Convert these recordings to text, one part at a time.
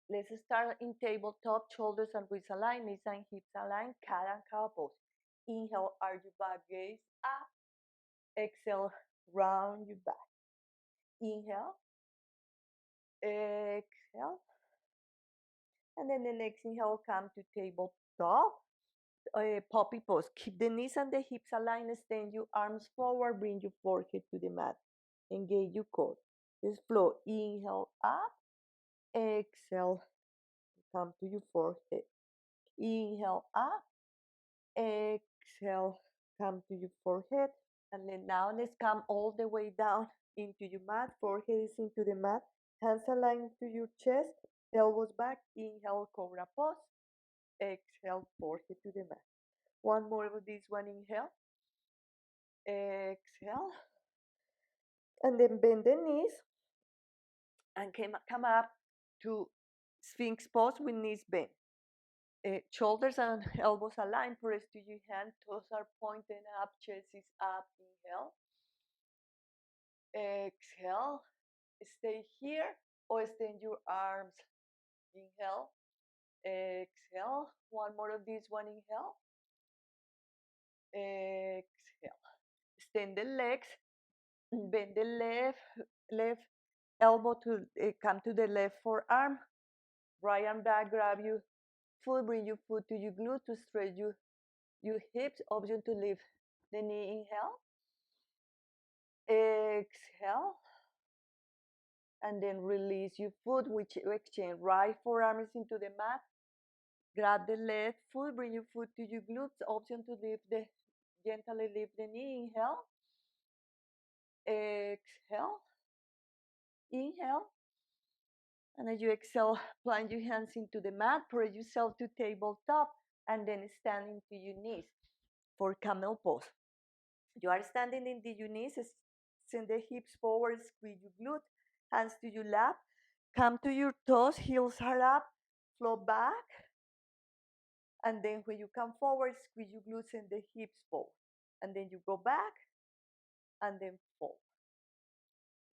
Let's start in tabletop, shoulders and wrists aligned, knees and hips aligned, cat and cow pose. Inhale, arch your back, gaze up. Exhale, round your back. Inhale, exhale. And then the next inhale, come to tabletop. Puppy pose. Keep the knees and the hips aligned. Extend your arms forward. Bring your forehead to the mat. Engage your core. Just flow. Inhale up. Exhale. Come to your forehead. Inhale up. Exhale. Come to your forehead. And then now let's come all the way down into your mat. Forehead is into the mat. Hands aligned to your chest. Elbows back. Inhale, Cobra pose. Exhale, forehead to the mat. One more of this one. Inhale. Exhale. And then bend the knees and come up to Sphinx pose with knees bent. Shoulders and elbows aligned. Press to your hand. Toes are pointing up. Chest is up. Inhale. Exhale. Stay here or extend your arms. Inhale. Exhale. One more of this one. Inhale. Exhale. Extend the legs. Bend the left elbow to come to the left forearm. Right arm back, grab your foot, bring your foot to your glute to stretch your hips. Option to lift the knee. Inhale. Exhale. And then release your foot, which exchange. Right forearm is into the mat. Grab the left foot, bring your foot to your glutes. Option to gently lift the knee. Inhale. Exhale. Inhale. And as you exhale, plant your hands into the mat, press yourself to tabletop, and then stand into your knees for camel pose. You are standing into your knees, send the hips forward, squeeze your glute, hands to your lap, come to your toes, heels are up, flow back, and then when you come forward, squeeze your glutes and the hips forward. And then you go back, and then forward.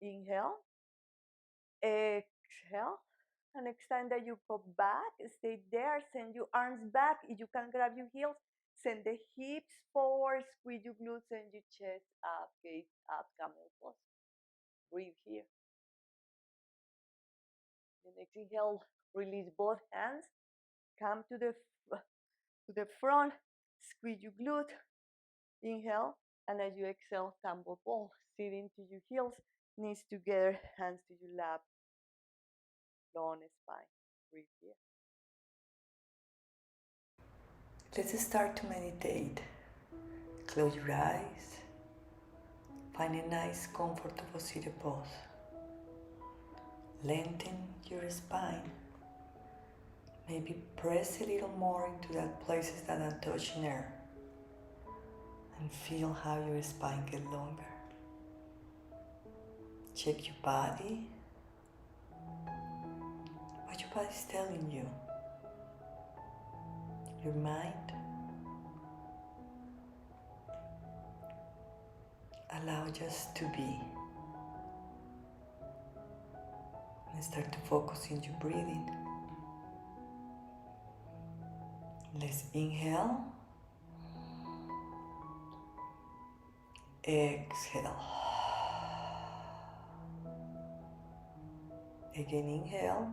Inhale, exhale. And next time that you go back, stay there, send your arms back. If you can grab your heels, send the hips forward, squeeze your glutes and your chest up, gaze up, camel pose. Breathe here. The next inhale, release both hands. Come to the front, squeeze your glute. Inhale, and as you exhale, tumble ball. Sit into your heels, knees together, hands to your lap, long spine. Breathe here. Let's start to meditate. Close your eyes. Find a nice, comfortable seated pose. Lengthen your spine. Maybe press a little more into that places that are touching air. And feel how your spine gets longer. Check your body. What your body is telling you. Your mind. Allow just to be. And start to focus in your breathing. Let's inhale. Exhale. Again, inhale.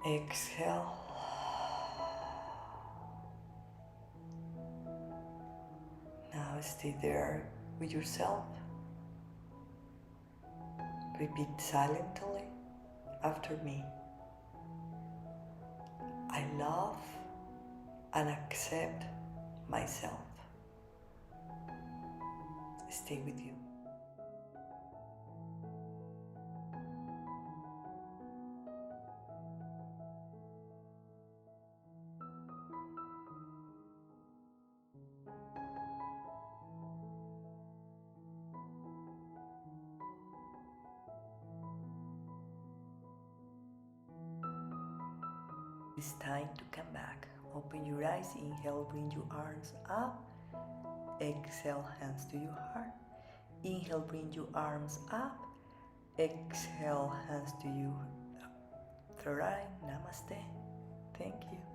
Exhale. Now stay there with yourself. Repeat silently after me. I love and accept myself. Stay with you. It's time to come back. Open your eyes. Inhale, bring your arms up. Exhale, hands to your heart. Inhale, bring your arms up. Exhale, hands to you. Third eye, namaste. Thank you.